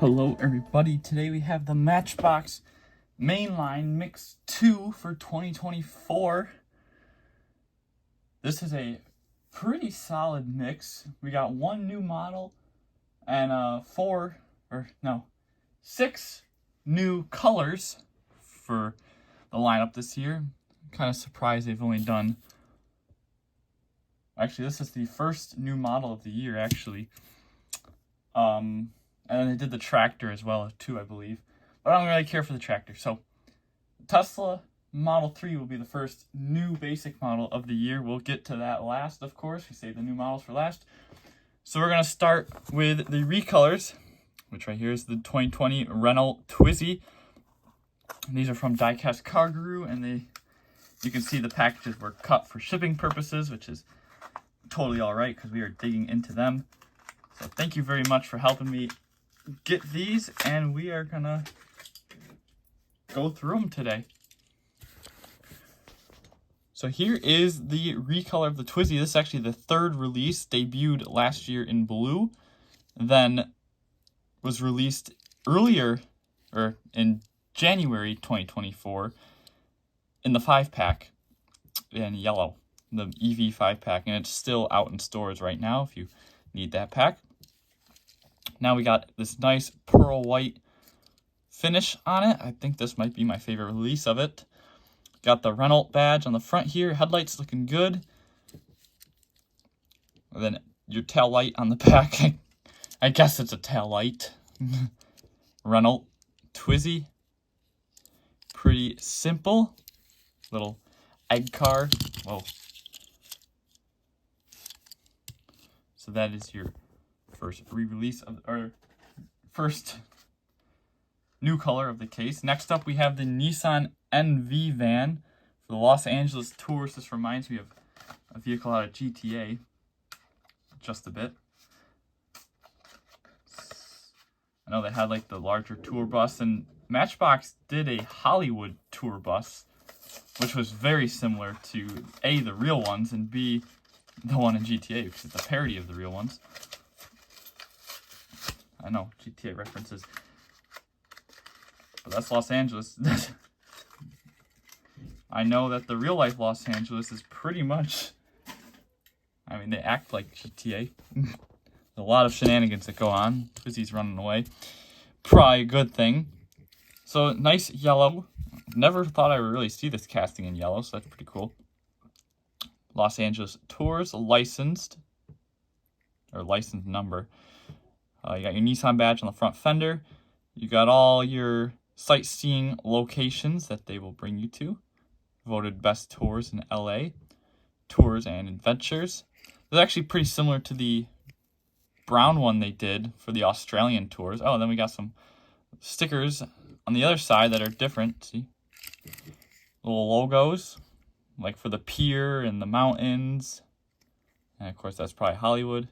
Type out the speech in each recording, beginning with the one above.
Hello everybody, today we have the Matchbox Mainline Mix 2 for 2024. This is a pretty solid mix. We got one new model and 6 new colors for the lineup this year. I'm kind of surprised they've only done... Actually, this is the first new model of the year, actually. And then they did the tractor as well, too, I believe. But I don't really care for the tractor. So, Tesla Model 3 will be the first new basic model of the year. We'll get to that last, of course. We save the new models for last. So we're going to start with the recolors, which right here is the 2020 Renault Twizzy. These are from Diecast Car Guru, and you can see the packages were cut for shipping purposes, which is totally alright because we are digging into them. So thank you very much for helping me get these, and we are gonna go through them today. So here is the recolor of the Twizzy. This is actually the third release, debuted last year in blue, then was released earlier, or in January 2024, in the 5-pack in yellow, the EV 5-pack, and it's still out in stores right now if you need that pack. Now we got this nice pearl white finish on it. I think this might be my favorite release of it. Got the Renault badge on the front here. Headlights looking good. And then your tail light on the back. I guess it's a tail light. Renault Twizzy. Pretty simple. Little egg car. Whoa. So that is your first re-release of, or first new color of the case. Next up, we have the Nissan NV van for the Los Angeles tours. This reminds me of a vehicle out of GTA, just a bit. I know they had like the larger tour bus, and Matchbox did a Hollywood tour bus, which was very similar to A, the real ones, and B, the one in GTA, because it's a parody of the real ones. I know, GTA references. But that's Los Angeles. I know that the real life Los Angeles is pretty much... I mean, they act like GTA. There's a lot of shenanigans that go on. Twizzy's running away. Probably a good thing. So, nice yellow. Never thought I would really see this casting in yellow, so that's pretty cool. Los Angeles Tours, licensed. Or license number. You got your Nissan badge on the front fender. You got all your sightseeing locations that they will bring you to. Voted best tours in LA. Tours and adventures. It's actually pretty similar to the brown one they did for the Australian tours. Oh, then we got some stickers on the other side that are different. See? Little logos. Like for the pier and the mountains. And of course, that's probably Hollywood.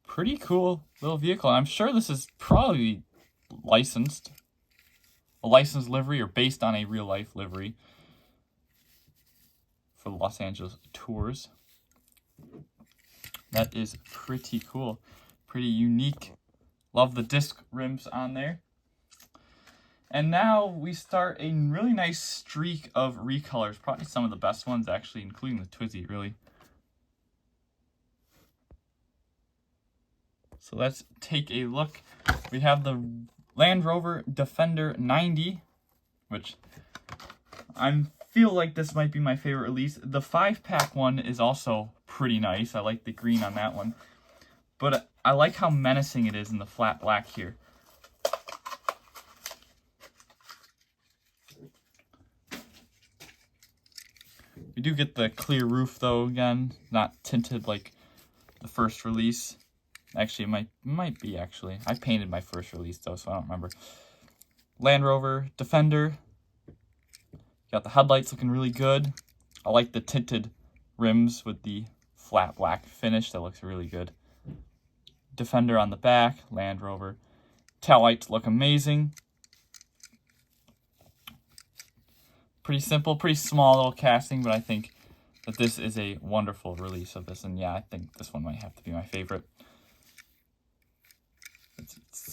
Pretty cool little vehicle. I'm sure this is probably licensed. A licensed livery or based on a real life livery for the Los Angeles tours. That is pretty cool. Pretty unique. Love the disc rims on there. And now we start a really nice streak of recolors. Probably some of the best ones actually, including the Twizzy, really. So let's take a look. We have the Land Rover Defender 90, which I feel like this might be my favorite release. The 5-pack one is also pretty nice. I like the green on that one. But I like how menacing it is in the flat black here. We do get the clear roof though, again, not tinted like the first release. Actually, it might be, actually. I painted my first release, though, so I don't remember. Land Rover Defender. Got the headlights looking really good. I like the tinted rims with the flat black finish. That looks really good. Defender on the back. Land Rover. Taillights look amazing. Pretty simple, pretty small little casting, but I think that this is a wonderful release of this. And yeah, I think this one might have to be my favorite.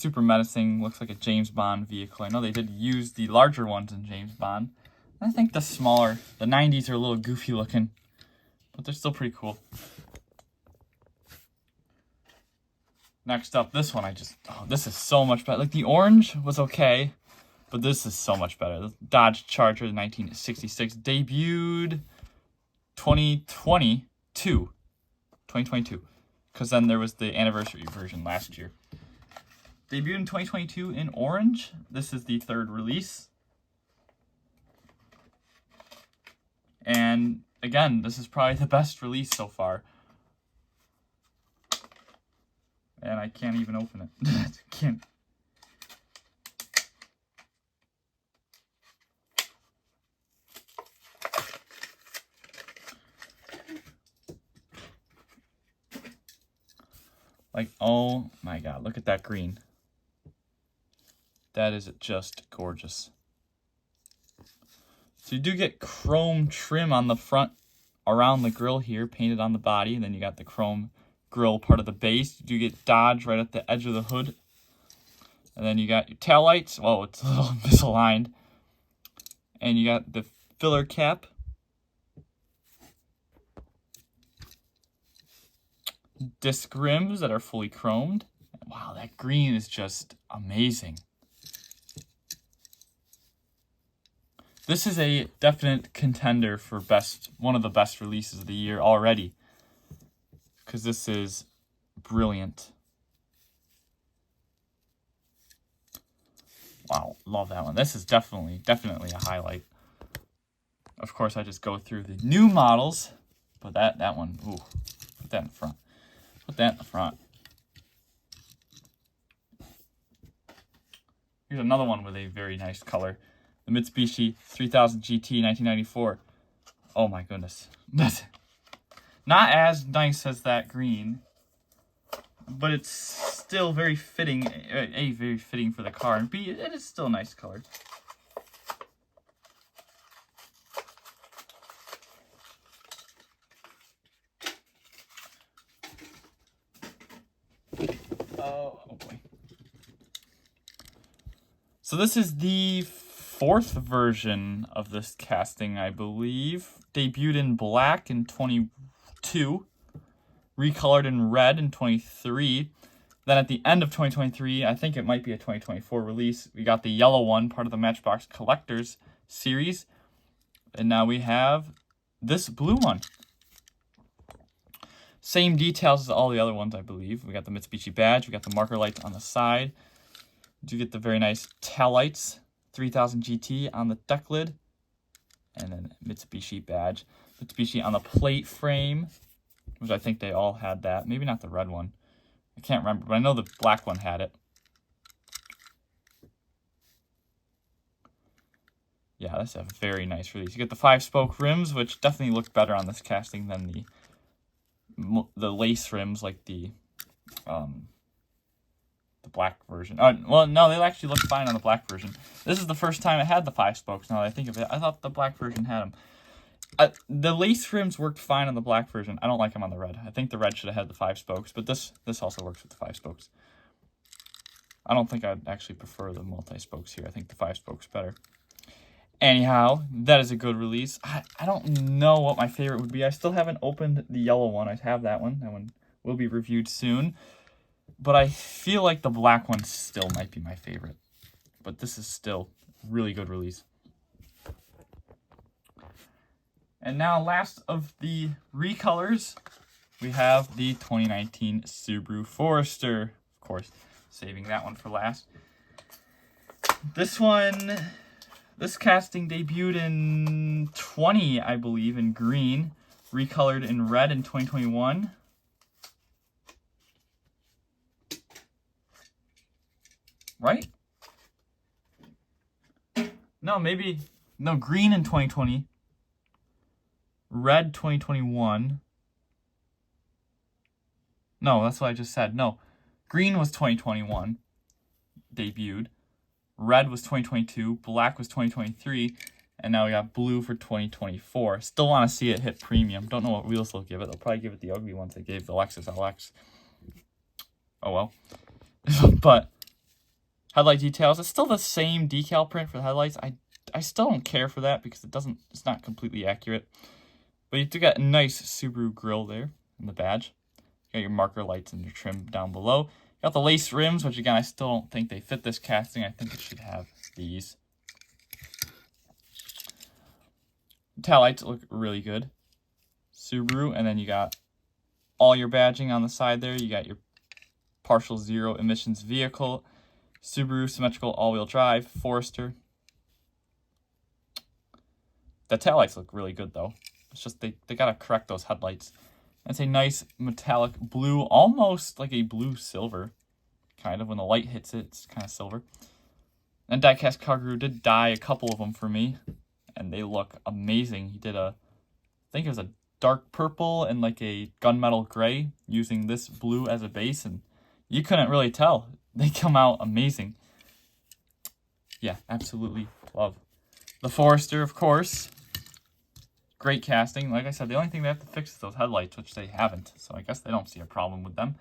super menacing. Looks like a James Bond vehicle. I know they did use the larger ones in James Bond. I think the 90s are a little goofy looking, but they're still pretty cool. Next up, this one this is so much better. Like, the orange was okay, but this is so much better. The Dodge Charger 1966 debuted 2022, because then there was the anniversary version last year. Debuted in 2022 in orange. This is the third release. And again, this is probably the best release so far. And I can't even open it. Can't. Like, oh my God, look at that green. That is just gorgeous. So you do get chrome trim on the front around the grille here, painted on the body. And then you got the chrome grille part of the base. You do get Dodge right at the edge of the hood. And then you got your taillights. Whoa, it's a little misaligned. And you got the filler cap. Disc rims that are fully chromed. Wow, that green is just amazing. This is a definite contender for one of the best releases of the year already, because this is brilliant. Wow, love that one. This is definitely a highlight. Of course, I just go through the new models, but that one, ooh, put that in front. Put that in the front. Here's another one with a very nice color. The Mitsubishi 3000 GT 1994. Oh my goodness. That's not as nice as that green, but it's still very fitting. A, very fitting for the car, and B, it is still a nice color. Oh boy. So this is the fourth version of this casting, I believe. Debuted in black in 22, recolored in red in 23. Then at the end of 2023, I think it might be a 2024 release, we got the yellow one, part of the Matchbox Collectors series. And now we have this blue one. Same details as all the other ones, I believe. We got the Mitsubishi badge, we got the marker lights on the side. You do get the very nice tail lights. 3000 GT on the deck lid, and then Mitsubishi badge. Mitsubishi on the plate frame, which I think they all had that. Maybe not the red one. I can't remember, but I know the black one had it. Yeah, that's a very nice release. You get the 5-spoke rims, which definitely look better on this casting than the lace rims, like the black version. Well, no, they actually look fine on the black version. This is the first time it had the 5 spokes, now that I think of it. I thought the black version had them. The lace rims worked fine on the black version. I don't like them on the red. I think the red should have had the 5 spokes, but this also works with the 5 spokes. I don't think I'd actually prefer the multi-spokes here. I think the 5 spokes better. Anyhow, that is a good release. I don't know what my favorite would be. I still haven't opened the yellow one. I have that one. That one will be reviewed soon. But I feel like the black one still might be my favorite. But this is still a really good release. And now, last of the recolors, we have the 2019 Subaru Forester. Of course, saving that one for last. This casting debuted in 20, I believe, in green. Recolored in red in 2021. Right? No, maybe. No, green in 2020. Red 2021. No, that's what I just said. No. Green was 2021. Debuted. Red was 2022. Black was 2023. And now we got blue for 2024. Still want to see it hit premium. Don't know what wheels they'll give it. They'll probably give it the ugly ones they gave the Lexus LX. Oh well. But Headlight details. It's still the same decal print for the headlights. I still don't care for that because it's not completely accurate. But you do get a nice Subaru grille there in the badge. You got your marker lights and your trim down below. You got the lace rims, which again, I still don't think they fit this casting. I think it should have these. Tail lights look really good. Subaru, and then you got all your badging on the side there. You got your partial zero emissions vehicle, Subaru symmetrical all-wheel drive, Forester. The taillights look really good though. It's just they gotta correct those headlights. It's a nice metallic blue, almost like a blue silver, kind of. When the light hits it, it's kind of silver. And Diecast Car Guru did dye a couple of them for me, and they look amazing. He did I think it was a dark purple and like a gunmetal gray using this blue as a base, and you couldn't really tell. They come out amazing. Yeah, absolutely love. The Forester, of course. Great casting. Like I said, the only thing they have to fix is those headlights, which they haven't. So I guess they don't see a problem with them.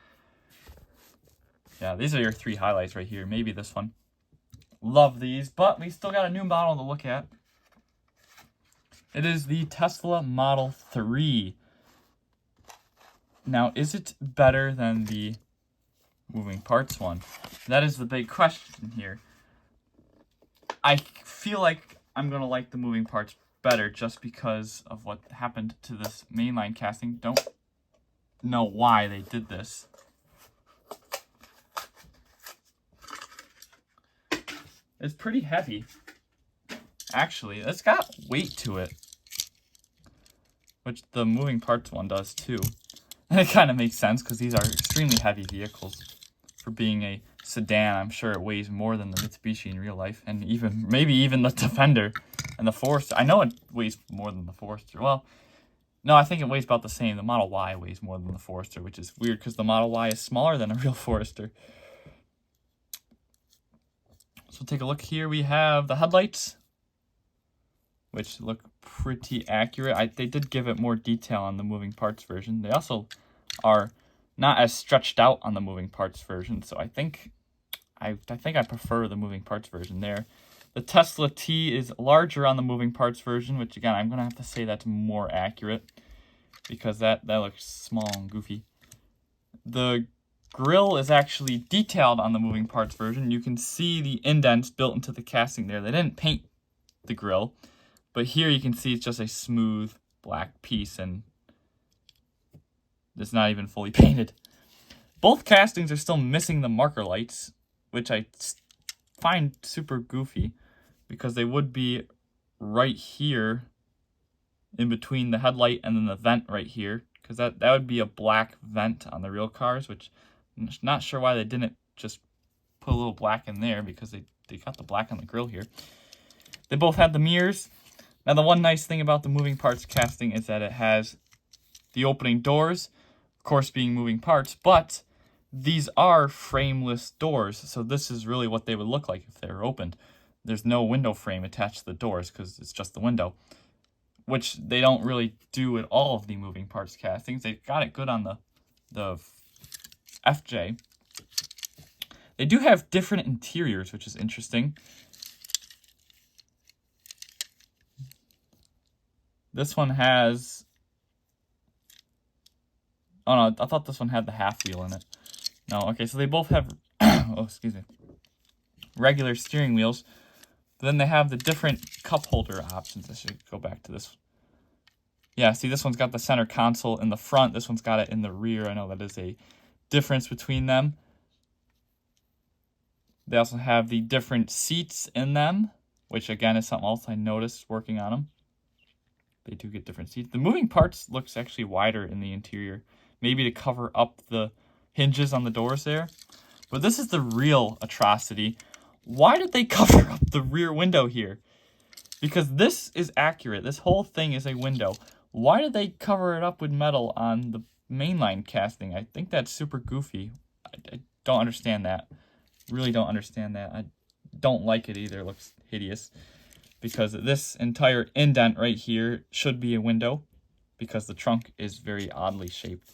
Yeah, these are your 3 highlights right here. Maybe this one. Love these, but we still got a new model to look at. It is the Tesla Model 3. Now, is it better than the moving parts one? That is the big question here. I feel like I'm going to like the moving parts better just because of what happened to this mainline casting. Don't know why they did this. It's pretty heavy. Actually, it's got weight to it, which the moving parts one does too. And it kind of makes sense because these are extremely heavy vehicles. For being a sedan, I'm sure it weighs more than the Mitsubishi in real life, and maybe even the Defender and the Forester. I know it weighs more than the Forester. Well, no, I think it weighs about the same. The Model Y weighs more than the Forester, which is weird because the Model Y is smaller than a real Forester. So take a look here. We have the headlights, which look pretty accurate. They did give it more detail on the moving parts version. They also are not as stretched out on the moving parts version, so I think I prefer the moving parts version there. The Tesla T is larger on the moving parts version, which again, I'm going to have to say that's more accurate because that looks small and goofy. The grille is actually detailed on the moving parts version. You can see the indents built into the casting there. They didn't paint the grille, but here you can see it's just a smooth black piece and it's not even fully painted. Both castings are still missing the marker lights, which I find super goofy because they would be right here in between the headlight and then the vent right here, because that would be a black vent on the real cars, which I'm not sure why they didn't just put a little black in there because they got the black on the grille here. They both have the mirrors. Now the one nice thing about the moving parts casting is that it has the opening doors, of course being moving parts, but these are frameless doors, so this is really what they would look like if they were opened. There's no window frame attached to the doors because it's just the window, which they don't really do at all of the moving parts castings. They got it good on the FJ. They do have different interiors, which is interesting. This one has... Oh no, I thought this one had the half wheel in it. No, okay, so they both have, oh, excuse me, regular steering wheels. But then they have the different cup holder options. I should go back to this. Yeah, see, this one's got the center console in the front. This one's got it in the rear. I know that is a difference between them. They also have the different seats in them, which again is something else I noticed working on them. They do get different seats. The moving parts looks actually wider in the interior, maybe to cover up the hinges on the doors there. But this is the real atrocity. Why did they cover up the rear window here? Because this is accurate. This whole thing is a window. Why did they cover it up with metal on the mainline casting? I think that's super goofy. I don't understand that. Really don't understand that. I don't like it either. It looks hideous. Because this entire indent right here should be a window because the trunk is very oddly shaped.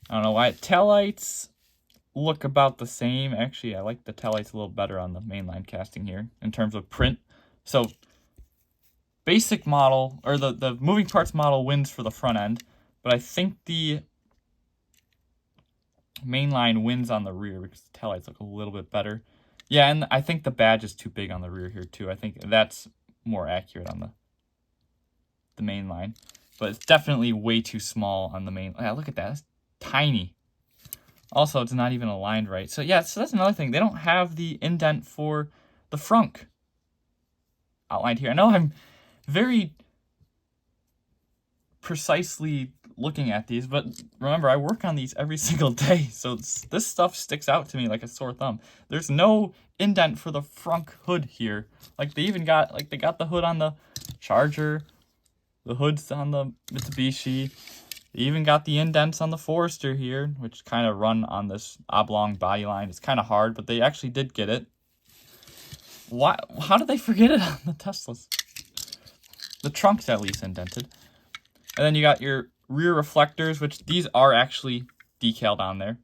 I don't know why. Taillights, look about the same. Actually, I like the taillights a little better on the mainline casting here in terms of print. So basic model, or the moving parts model wins for the front end, but I think the mainline wins on the rear because the taillights look a little bit better. Yeah, and I think the badge is too big on the rear here too. I think that's more accurate on the mainline, but it's definitely way too small on the main. Yeah, look at that, it's tiny. Also, it's not even aligned right. So yeah, so that's another thing. They don't have the indent for the frunk outlined here. I know I'm very precisely looking at these, but remember, I work on these every single day, so this stuff sticks out to me like a sore thumb. There's no indent for the frunk hood here. Like they even got, like they got the hood on the Charger, the hood's on the Mitsubishi. They even got the indents on the Forester here, which kind of run on this oblong body line. It's kind of hard, but they actually did get it. Why? How did they forget it on the Teslas? The trunk's at least indented. And then you got your rear reflectors, which these are actually decaled on there.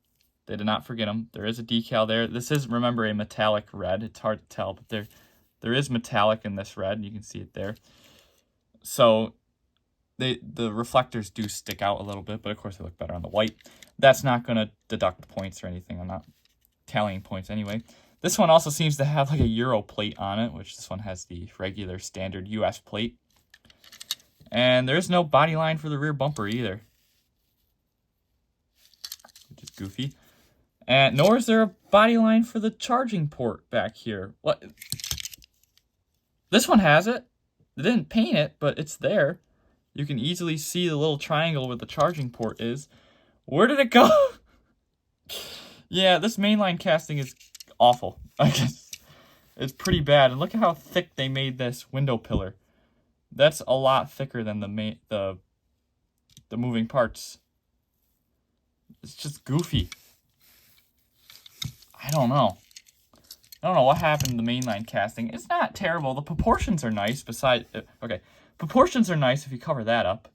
They did not forget them. There is a decal there. This is, remember, a metallic red. It's hard to tell, but there is metallic in this red. You can see it there. So the reflectors do stick out a little bit, but of course they look better on the white. That's not going to deduct points or anything. I'm not tallying points anyway. This one also seems to have like a Euro plate on it, which this one has the regular standard US plate. And there's no body line for the rear bumper either, which is goofy. And nor is there a body line for the charging port back here. What? This one has it. They didn't paint it, but it's there. You can easily see the little triangle where the charging port is. Where did it go? Yeah, this mainline casting is awful. I guess it's pretty bad. And look at how thick they made this window pillar. That's a lot thicker than the moving parts. It's just goofy. I don't know. I don't know what happened to the mainline casting. It's not terrible. The proportions are nice. Proportions are nice if you cover that up.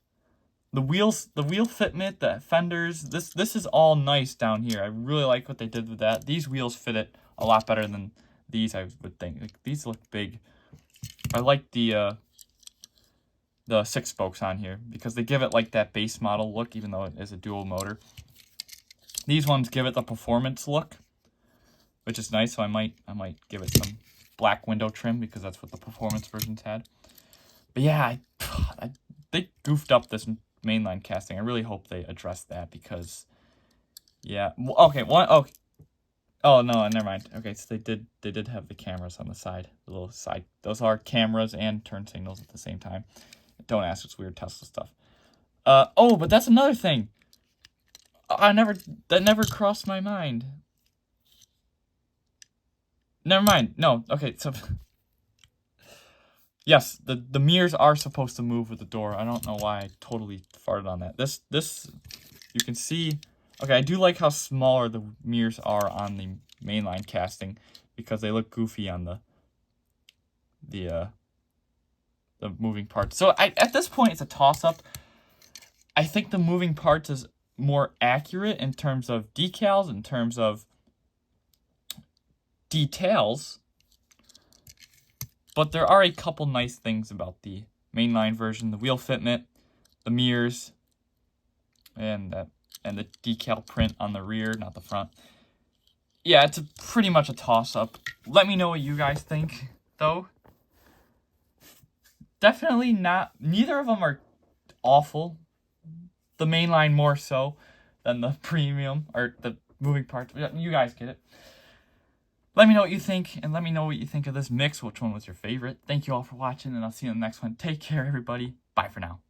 The wheel fitment, the fenders, this is all nice down here. I really like what they did with that. These wheels fit it a lot better than these, I would think. Like, these look big. I like the 6 spokes on here because they give it like that base model look, even though it is a dual motor. These ones give it the performance look, which is nice. So I might give it some black window trim because that's what the performance versions had. But yeah, they goofed up this mainline casting. I really hope they address that because, yeah. Okay, okay. Oh no, never mind. Okay, so they did have the cameras on the side, the little side. Those are cameras and turn signals at the same time. Don't ask, it's weird Tesla stuff. Oh, but that's another thing. That never crossed my mind. Never mind. No, okay, so yes, the mirrors are supposed to move with the door. I don't know why I totally farted on that. This you can see. Okay, I do like how smaller the mirrors are on the mainline casting because they look goofy on the moving parts. So at this point, it's a toss-up. I think the moving parts is more accurate in terms of decals, in terms of details. But there are a couple nice things about the mainline version. The wheel fitment, the mirrors, and the decal print on the rear, not the front. Yeah, it's pretty much a toss-up. Let me know what you guys think, though. Definitely not. Neither of them are awful. The mainline more so than the premium or the moving parts. You guys get it. Let me know what you think, and let me know what you think of this mix. Which one was your favorite? Thank you all for watching, and I'll see you in the next one. Take care, everybody. Bye for now.